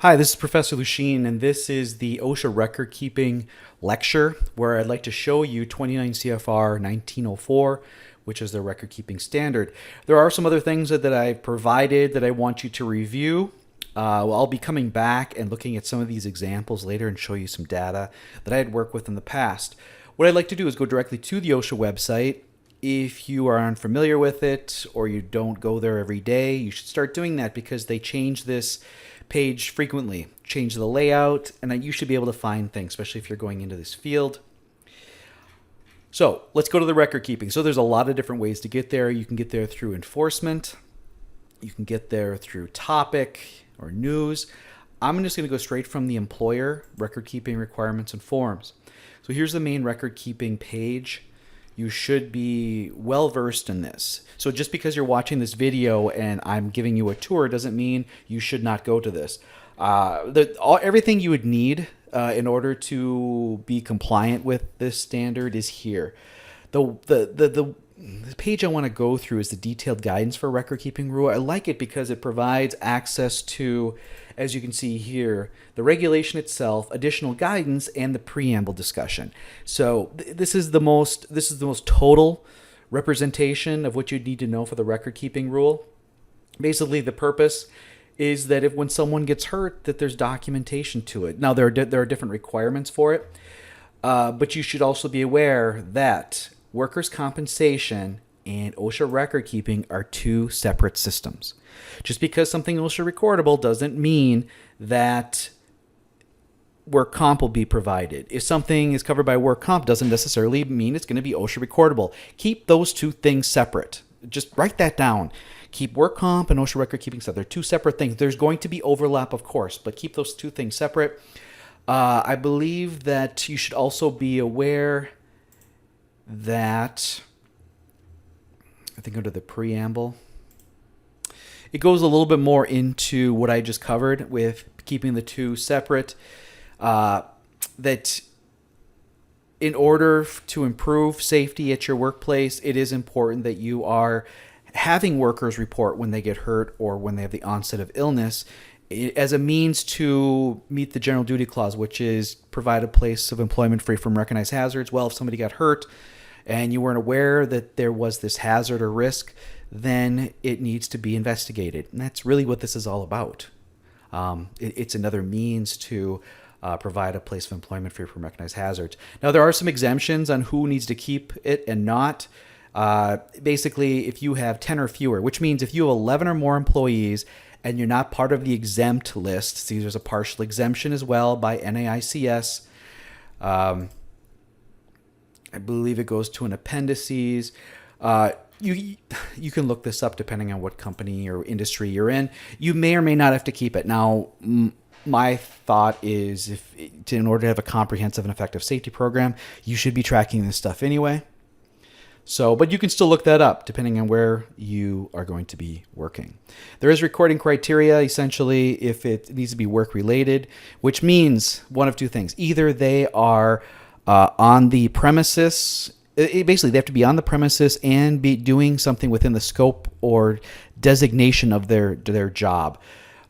Hi, this is Professor Lucien, and this is the OSHA Record Keeping lecture where I'd like to show you 29 CFR 1904, which is the record keeping standard. There are some other things that I've provided that I want you to review. I'll be coming back and looking at some of these examples later and show you some data that I had worked with in the past. What I'd like to do is go directly to the OSHA website. If you are unfamiliar with it or you don't go there every day, you should start doing that because they change this page frequently, change the layout, and you should be able to find things, especially if you're going into this field. So let's go to the record keeping. So there's a lot of different ways to get there. You can get there through enforcement. You can get there through topic or news. I'm just going to go straight from the employer, record keeping requirements and forms. So here's the main record keeping page. You should be well versed in this. So just because you're watching this video and I'm giving you a tour doesn't mean you should not go to this. Everything you would need in order to be compliant with this standard is here. The page I want to go through is the detailed guidance for record keeping rule. I like it because it provides access to, as you can see here, the regulation itself, additional guidance, and the preamble discussion. So this is the most total representation of what you need to know for the record keeping rule. Basically, the purpose is that when someone gets hurt, that there's documentation to it. Now there are different requirements for it, but you should also be aware that workers' compensation and OSHA record keeping are two separate systems. Just because something OSHA recordable doesn't mean that work comp will be provided. If something is covered by work comp, doesn't necessarily mean it's going to be OSHA recordable. Keep those two things separate. Just write that down. Keep work comp and OSHA record keeping separate. They're two separate things. There's going to be overlap, of course, but keep those two things separate. I believe that you should also be aware that, I think under the preamble, it goes a little bit more into what I just covered with keeping the two separate. That in order to improve safety at your workplace, it is important that you are having workers report when they get hurt or when they have the onset of illness as a means to meet the general duty clause, which is provide a place of employment free from recognized hazards. Well, if somebody got hurt and you weren't aware that there was this hazard or risk, then it needs to be investigated. And that's really what this is all about. It's another means to provide a place of employment free from recognized hazards. Now, there are some exemptions on who needs to keep it and not. Basically, if you have 10 or fewer, which means if you have 11 or more employees and you're not part of the exempt list, see, there's a partial exemption as well by NAICS. I believe it goes to an appendices. You can look this up depending on what company or industry you're in. You may or may not have to keep it. Now, my thought is in order to have a comprehensive and effective safety program, you should be tracking this stuff anyway. So, but you can still look that up depending on where you are going to be working. There is recording criteria, essentially, if it needs to be work related, which means one of two things. Either they are on the premises. Basically, they have to be on the premises and be doing something within the scope or designation of their job.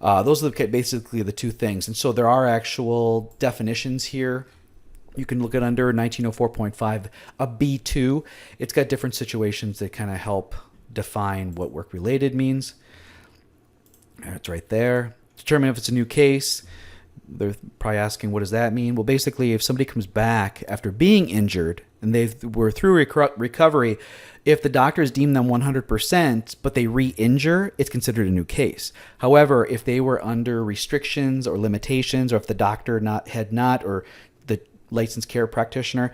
Those are basically the two things. And so there are actual definitions here. You can look at under 1904.5, a B2. It's got different situations that kind of help define what work-related means. It's right there. Determine if it's a new case. They're probably asking, what does that mean? Well, basically, if somebody comes back after being injured and they were through recovery, if the doctors deem them 100%, but they re-injure, it's considered a new case. However, if they were under restrictions or limitations, or if the doctor or the licensed care practitioner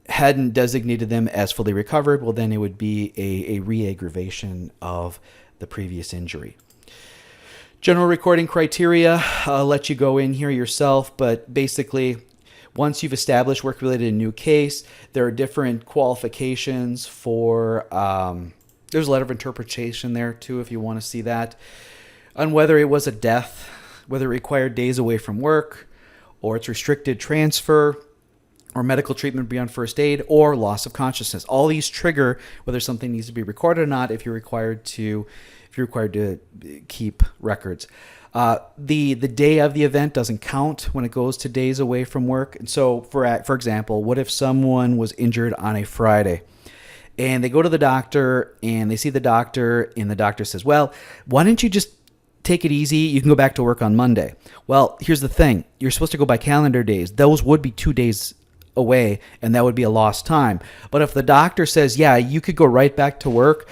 hadn't designated them as fully recovered, well, then it would be a re-aggravation of the previous injury. General recording criteria, I'll let you go in here yourself, but basically, once you've established work-related new case, there are different qualifications for, there's a letter of interpretation there too if you want to see that, on whether it was a death, whether it required days away from work, or it's restricted transfer, or medical treatment beyond first aid, or loss of consciousness. All these trigger whether something needs to be recorded or not if you're if you're required to keep records. The day of the event doesn't count when it goes to days away from work. And so, for example, what if someone was injured on a Friday? And they go to the doctor and they see the doctor, and the doctor says, well, why don't you just take it easy? You can go back to work on Monday. Well, here's the thing. You're supposed to go by calendar days. Those would be 2 days away, and that would be a lost time. But if the doctor says, yeah, you could go right back to work,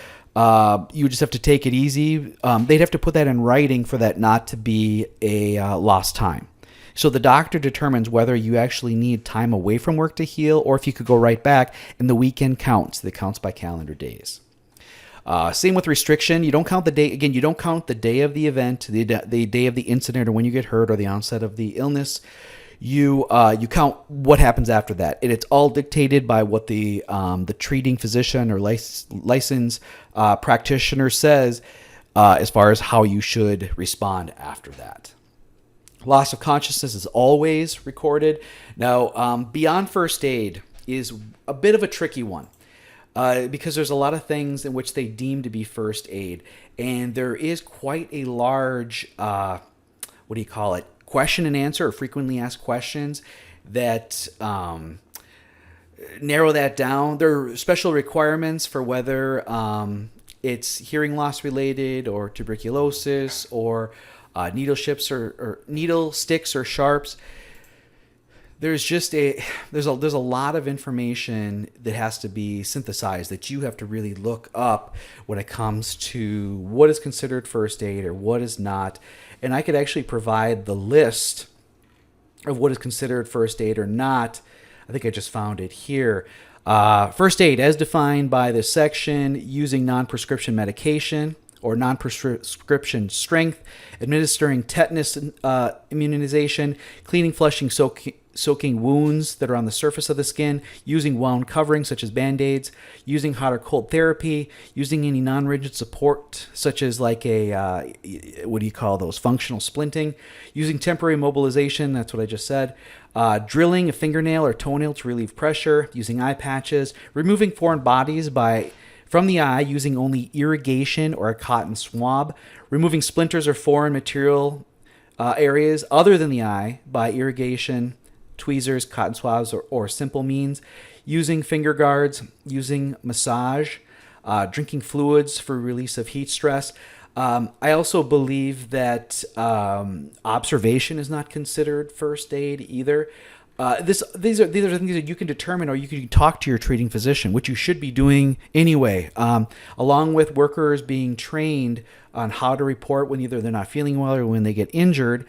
you just have to take it easy, they'd have to put that in writing for that not to be a lost time. So the doctor determines whether you actually need time away from work to heal or if you could go right back, and the weekend counts. That counts by calendar days. Same with restriction. You don't count the day. Again, you don't count the day of the event, the day of the incident, or when you get hurt, or the onset of the illness. You count what happens after that, and it's all dictated by what the treating physician or licensed practitioner says as far as how you should respond after that. Loss of consciousness is always recorded. Now, beyond first aid is a bit of a tricky one because there's a lot of things in which they deem to be first aid, and there is quite a large question and answer, or frequently asked questions that narrow that down. There are special requirements for whether it's hearing loss related, or tuberculosis, or needle sticks or sharps. There's a lot of information that has to be synthesized that you have to really look up when it comes to what is considered first aid or what is not. And I could actually provide the list of what is considered first aid or not. I think I just found it here. First aid, as defined by this section, using non-prescription medication or non-prescription strength, administering tetanus immunization, cleaning, flushing, soaking wounds that are on the surface of the skin, using wound coverings such as Band-Aids, using hot or cold therapy, using any non-rigid support such as like a, functional splinting, using temporary mobilization, that's what I just said, drilling a fingernail or toenail to relieve pressure, using eye patches, removing foreign bodies from the eye using only irrigation or a cotton swab, removing splinters or foreign material areas other than the eye by irrigation, tweezers, cotton swabs, or simple means, using finger guards, using massage, drinking fluids for release of heat stress. I also believe that observation is not considered first aid either. These are things that you can determine, or you can talk to your treating physician, which you should be doing anyway, along with workers being trained on how to report when either they're not feeling well or when they get injured.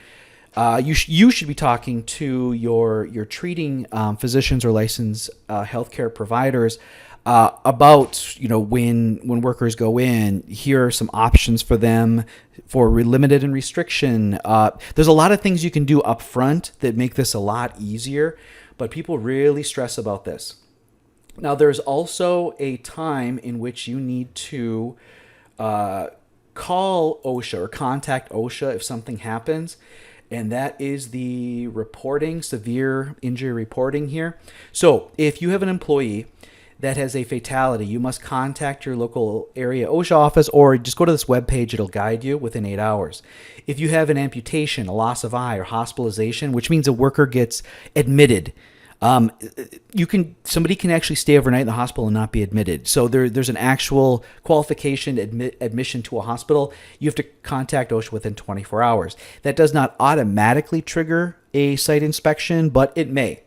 You should be talking to your treating physicians or licensed healthcare providers about when workers go in. Here are some options for them for limited and restriction. There's a lot of things you can do up front that make this a lot easier, but people really stress about this. Now, there's also a time in which you need to call OSHA or contact OSHA if something happens, and that is the reporting, severe injury reporting here. So if you have an employee that has a fatality, you must contact your local area OSHA office, or just go to this webpage. It'll guide you within 8 hours. If you have an amputation, a loss of eye, or hospitalization, which means a worker gets admitted, somebody can actually stay overnight in the hospital and not be admitted. So there's an actual qualification admission to a hospital. You have to contact OSHA within 24 hours. That does not automatically trigger a site inspection, but it may.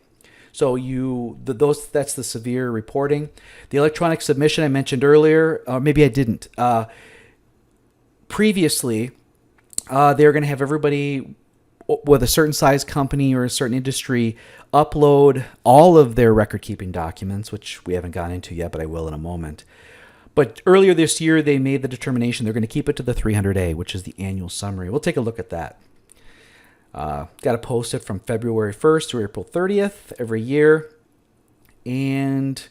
So that's the severe reporting. The electronic submission I mentioned earlier, or maybe I didn't. Previously, they're going to have everybody with a certain size company or a certain industry upload all of their record-keeping documents, which we haven't gotten into yet, but I will in a moment. But earlier this year, they made the determination they're going to keep it to the 300A, which is the annual summary. We'll take a look at that. Got to post it from February 1st to April 30th every year. And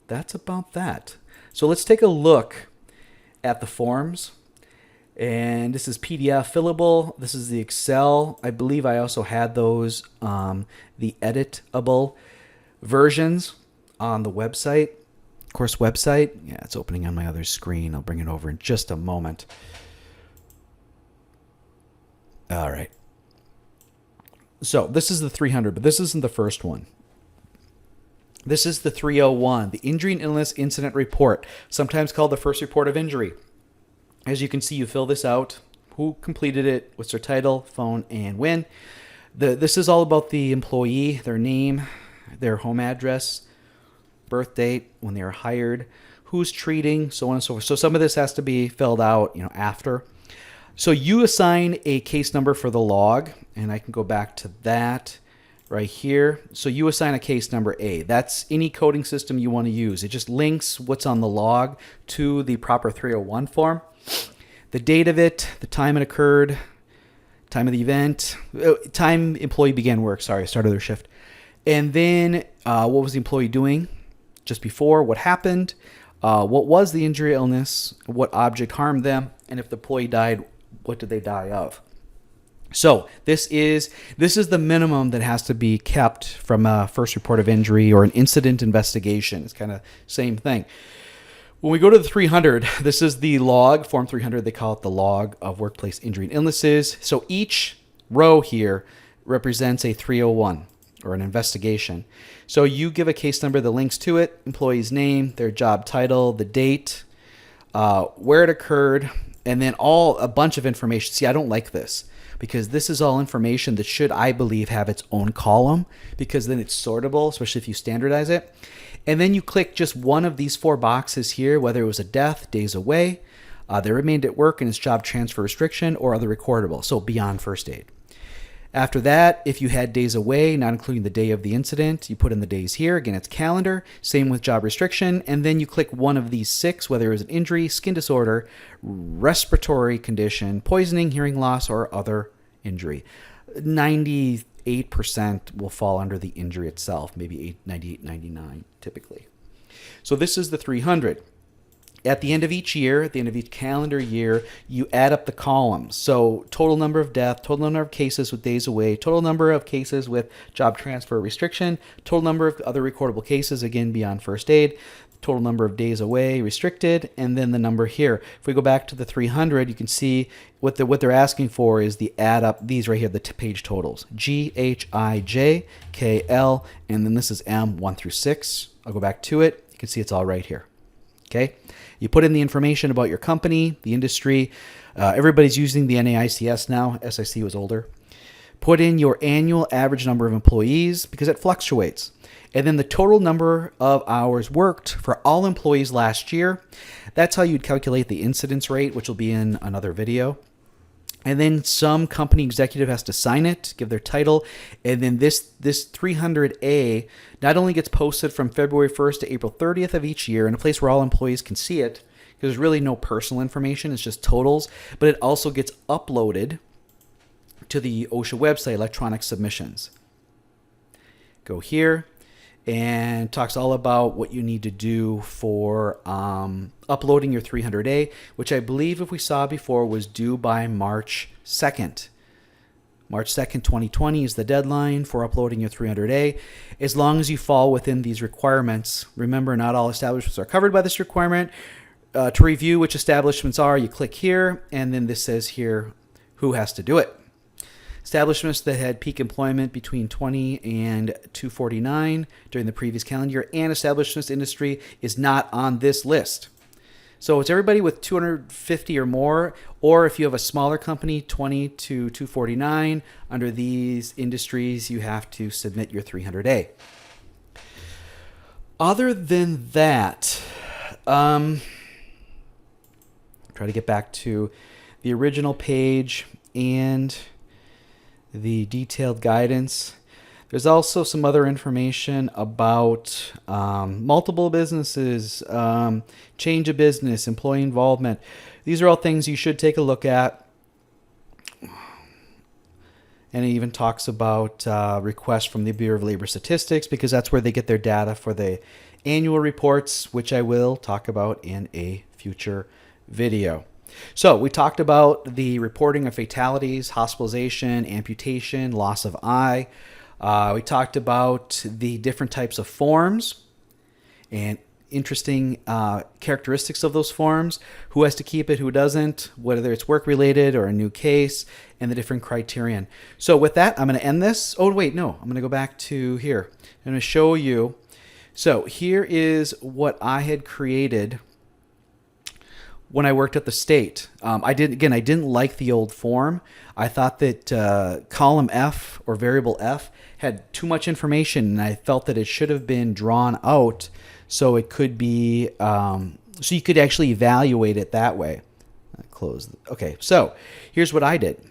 that's about that. So let's take a look at the forms. And this is PDF fillable. This is the Excel. I believe I also had those, the editable versions on the website. Of course, website. Yeah, it's opening on my other screen. I'll bring it over in just a moment. All right. So this is the 300, but this isn't the first one. This is the 301, the Injury and Illness Incident Report, sometimes called the first report of injury. As you can see, you fill this out, who completed it, what's their title, phone, and when. This is all about the employee, their name, their home address, birth date, when they were hired, who's treating, so on and so forth. So some of this has to be filled out, after. So you assign a case number for the log, and I can go back to that right here. So you assign a case number A. That's any coding system you want to use. It just links what's on the log to the proper 301 form. The date of it, the time it occurred, time of the event, time employee began work, started their shift. And then what was the employee doing just before, what happened, what was the injury or illness, what object harmed them, and if the employee died, what did they die of? So this is the minimum that has to be kept from a first report of injury or an incident investigation. It's kind of same thing. When we go to the 300, this is the log, Form 300. They call it the log of workplace injury and illnesses. So each row here represents a 301 or an investigation. So you give a case number that links to it, employee's name, their job title, the date, where it occurred, and then a bunch of information. See, I don't like this because this is all information that should, I believe, have its own column because then it's sortable, especially if you standardize it. And then you click just one of these 4 boxes here, whether it was a death, days away, they remained at work, and it's job transfer restriction, or other recordable, so beyond first aid. After that, if you had days away, not including the day of the incident, you put in the days here. Again, it's calendar. Same with job restriction. And then you click one of these 6, whether it was an injury, skin disorder, respiratory condition, poisoning, hearing loss, or other injury. 98% will fall under the injury itself, maybe 98, 99 typically. So this is the 300. At the end of each year, at the end of each calendar year, you add up the columns. So total number of death, total number of cases with days away, total number of cases with job transfer restriction, total number of other recordable cases, again, beyond first aid, total number of days away, restricted, and then the number here. If we go back to the 300, you can see what they're asking for is the add up, these right here, the page totals. G, H, I, J, K, L, and then this is M, 1 through 6. I'll go back to it. You can see it's all right here. Okay, you put in the information about your company, the industry. Everybody's using the NAICS now. SIC was older. Put in your annual average number of employees because it fluctuates. And then the total number of hours worked for all employees last year. That's how you'd calculate the incidence rate, which will be in another video. And then some company executive has to sign it, give their title. And then this 300A not only gets posted from February 1st to April 30th of each year in a place where all employees can see it, because there's really no personal information, it's just totals, but it also gets uploaded to the OSHA website, electronic submissions. Go here, and talks all about what you need to do for uploading your 300A, which I believe, if we saw before, was due by March 2nd. March 2nd, 2020 is the deadline for uploading your 300A. As long as you fall within these requirements, remember, not all establishments are covered by this requirement. To review which establishments are, you click here, and then this says here who has to do it. Establishments that had peak employment between 20 and 249 during the previous calendar year, and establishments industry is not on this list. So it's everybody with 250 or more, or if you have a smaller company, 20 to 249, under these industries, you have to submit your 300A. Other than that, try to get back to the original page and the detailed guidance. There's also some other information about multiple businesses, change of business, employee involvement. These are all things you should take a look at. And it even talks about requests from the Bureau of Labor Statistics, because that's where they get their data for the annual reports, which I will talk about in a future video. So we talked about the reporting of fatalities, hospitalization, amputation, loss of eye. We talked about the different types of forms and interesting characteristics of those forms, who has to keep it, who doesn't, whether it's work related or a new case, and the different criterion. So with that, I'm going to end this. Oh, wait, no, I'm going to go back to here. I'm going to show you. So here is what I had created when I worked at the state. I didn't like the old form. I thought that column F or variable F had too much information, and I felt that it should have been drawn out so it could be, so you could actually evaluate it that way. Okay, so here's what I did.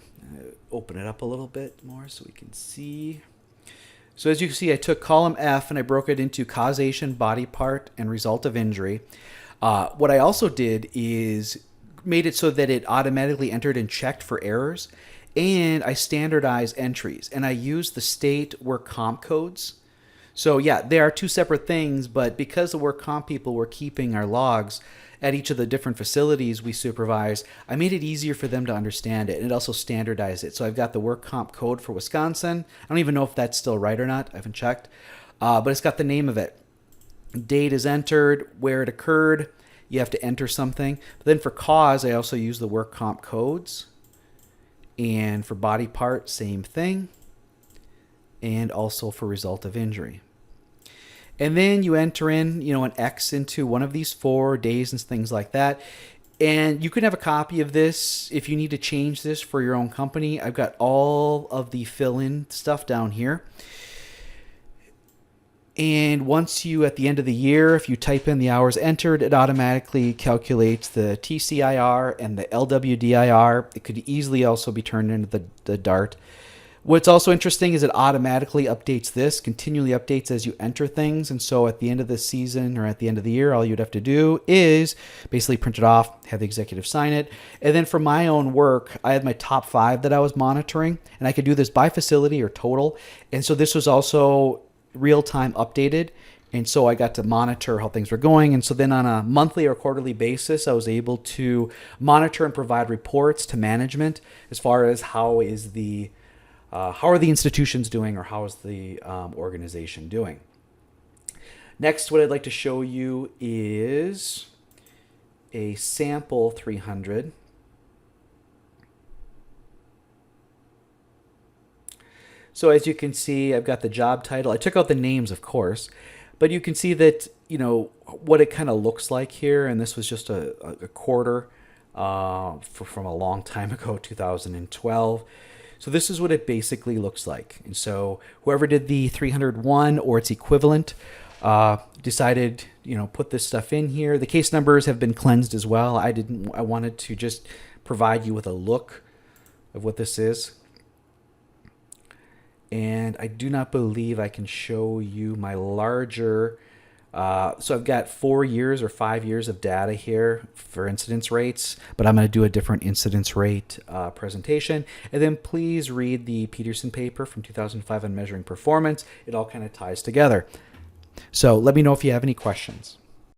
Open it up a little bit more so we can see. So as you can see, I took column F and I broke it into causation, body part, and result of injury. What I also did is made it so that it automatically entered and checked for errors, and I standardized entries, and I used the state work comp codes. So yeah, they are two separate things, but because the work comp people were keeping our logs at each of the different facilities we supervise, I made it easier for them to understand it, and it also standardized it. So I've got the work comp code for Wisconsin. I don't even know if that's still right or not. I haven't checked, but it's got the name of it. Date is entered, where it occurred. You have to enter something. But then for cause, I also use the work comp codes. And for body part, same thing. And also for result of injury. And then you enter in, an X into one of these 4 days and things like that. And you can have a copy of this if you need to change this for your own company. I've got all of the fill-in stuff down here. And once you, at the end of the year, if you type in the hours entered, it automatically calculates the TCIR and the LWDIR. It could easily also be turned into the DART. What's also interesting is it automatically updates this, continually updates as you enter things. And so at the end of the season or at the end of the year, all you'd have to do is basically print it off, have the executive sign it. And then for my own work, I had my top 5 that I was monitoring, and I could do this by facility or total. And so this was also real-time updated, and so I got to monitor how things were going. And so then on a monthly or quarterly basis, I was able to monitor and provide reports to management as far as how are the institutions doing, or how is the organization doing. Next, what I'd like to show you is a sample 300. So as you can see, I've got the job title. I took out the names, of course, but you can see that, what it kind of looks like here. And this was just a quarter from a long time ago, 2012. So this is what it basically looks like. And so whoever did the 301 or its equivalent decided, put this stuff in here. The case numbers have been cleansed as well. I wanted to just provide you with a look of what this is. And I do not believe I can show you my larger, so I've got 4 years or 5 years of data here for incidence rates, but I'm going to do a different incidence rate presentation. And then please read the Peterson paper from 2005 on measuring performance. It all kind of ties together. So let me know if you have any questions.